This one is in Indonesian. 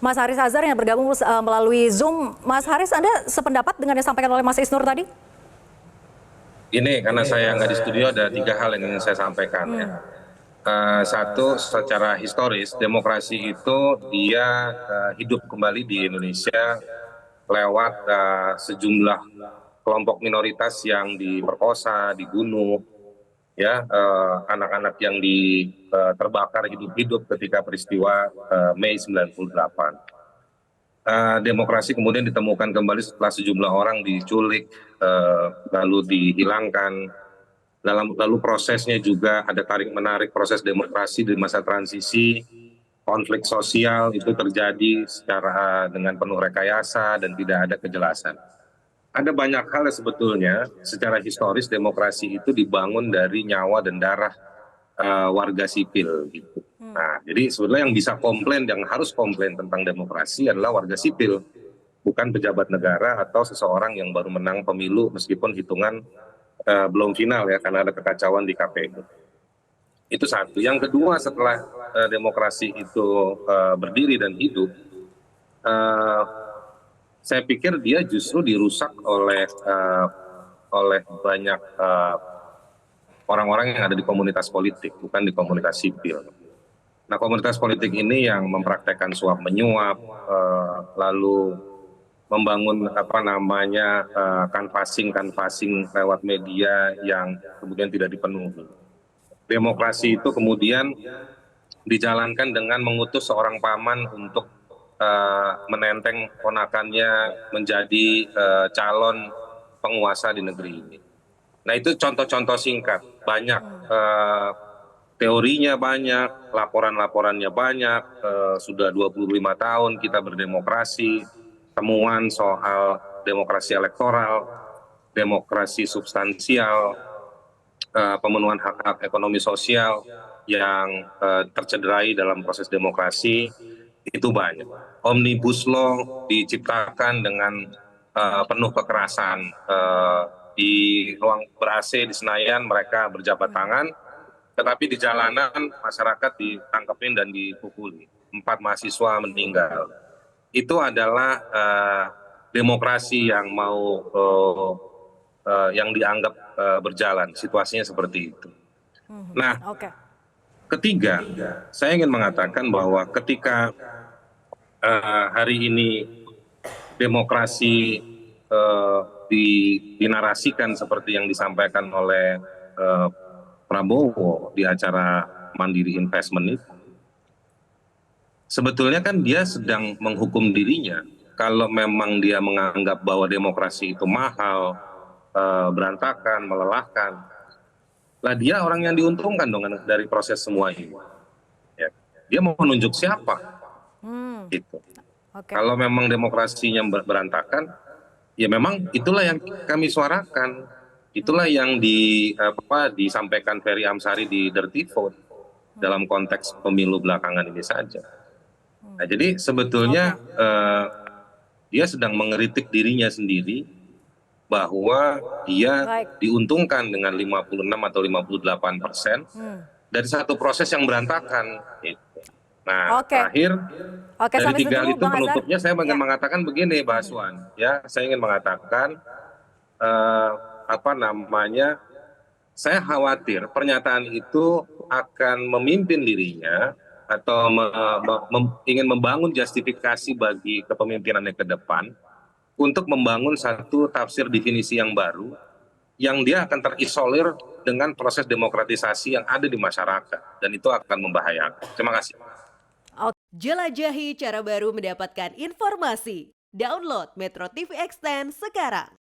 Mas Haris Azhar yang bergabung melalui Zoom. Mas Haris, Anda sependapat dengan yang disampaikan oleh Mas Isnur tadi? Ini karena saya nggak di studio ada 3 hal yang ingin saya sampaikan ya. Satu, secara historis demokrasi itu dia hidup kembali di Indonesia lewat sejumlah kelompok minoritas yang diperkosa, dibunuh, ya anak-anak yang terbakar hidup-hidup ketika peristiwa Mei 98. Demokrasi kemudian ditemukan kembali setelah sejumlah orang diculik, lalu dihilangkan. Lalu prosesnya juga ada tarik-menarik proses demokrasi di masa transisi, konflik sosial itu terjadi secara dengan penuh rekayasa dan tidak ada kejelasan. Ada banyak hal yang sebetulnya secara historis demokrasi itu dibangun dari nyawa dan darah warga sipil gitu. Nah, jadi sebetulnya yang bisa komplain, yang harus komplain tentang demokrasi adalah warga sipil, bukan pejabat negara atau seseorang yang baru menang pemilu meskipun hitungan belum final ya karena ada kekacauan di KPU. Itu satu. Yang kedua, setelah demokrasi itu berdiri dan hidup, saya pikir dia justru dirusak oleh banyak orang-orang yang ada di komunitas politik, bukan di komunitas sipil. Nah, komunitas politik ini yang mempraktekkan suap menyuap, lalu membangun canvassing lewat media yang kemudian tidak dipenuhi. Demokrasi itu kemudian dijalankan dengan mengutus seorang paman untuk menenteng ponakannya menjadi calon penguasa di negeri ini. Nah, itu contoh-contoh singkat, banyak teorinya banyak, laporan-laporannya banyak, sudah 25 tahun kita berdemokrasi, temuan soal demokrasi elektoral, demokrasi substansial, pemenuhan hak-hak ekonomi sosial yang tercederai dalam proses demokrasi, itu banyak. Omnibus Law diciptakan dengan penuh kekerasan. Di ruang ber-AC di Senayan mereka berjabat tangan, tetapi di jalanan masyarakat ditangkepin dan dipukuli. 4 mahasiswa meninggal. Itu adalah demokrasi yang yang dianggap berjalan, situasinya seperti itu. Nah, ketiga, saya ingin mengatakan bahwa ketika hari ini demokrasi dinarasikan seperti yang disampaikan oleh Prabowo di acara Mandiri Investment itu, sebetulnya kan dia sedang menghukum dirinya. Kalau memang dia menganggap bahwa demokrasi itu mahal, berantakan, melelahkan, lah dia orang yang diuntungkan dong dari proses semua ini. Ya. Dia mau menunjuk siapa? Gitu. Kalau memang demokrasinya berantakan, ya memang itulah yang kami suarakan. Itulah yang disampaikan Ferry Amsari di Dirty Vote dalam konteks pemilu belakangan ini saja. Nah, jadi sebetulnya dia sedang mengkritik dirinya sendiri bahwa dia diuntungkan dengan 56 atau 58% dari satu proses yang berantakan. Nah, terakhir dari 3 hal itu penutupnya saya ingin mengatakan begini, Mbak Aswan. Ya, saya ingin mengatakan saya khawatir pernyataan itu akan memimpin dirinya atau ingin membangun justifikasi bagi kepemimpinannya ke depan untuk membangun satu tafsir definisi yang baru yang dia akan terisolir dengan proses demokratisasi yang ada di masyarakat, dan itu akan membahayakan. Terima kasih. Jelajahi cara baru mendapatkan informasi. Download Metro TV Extend sekarang.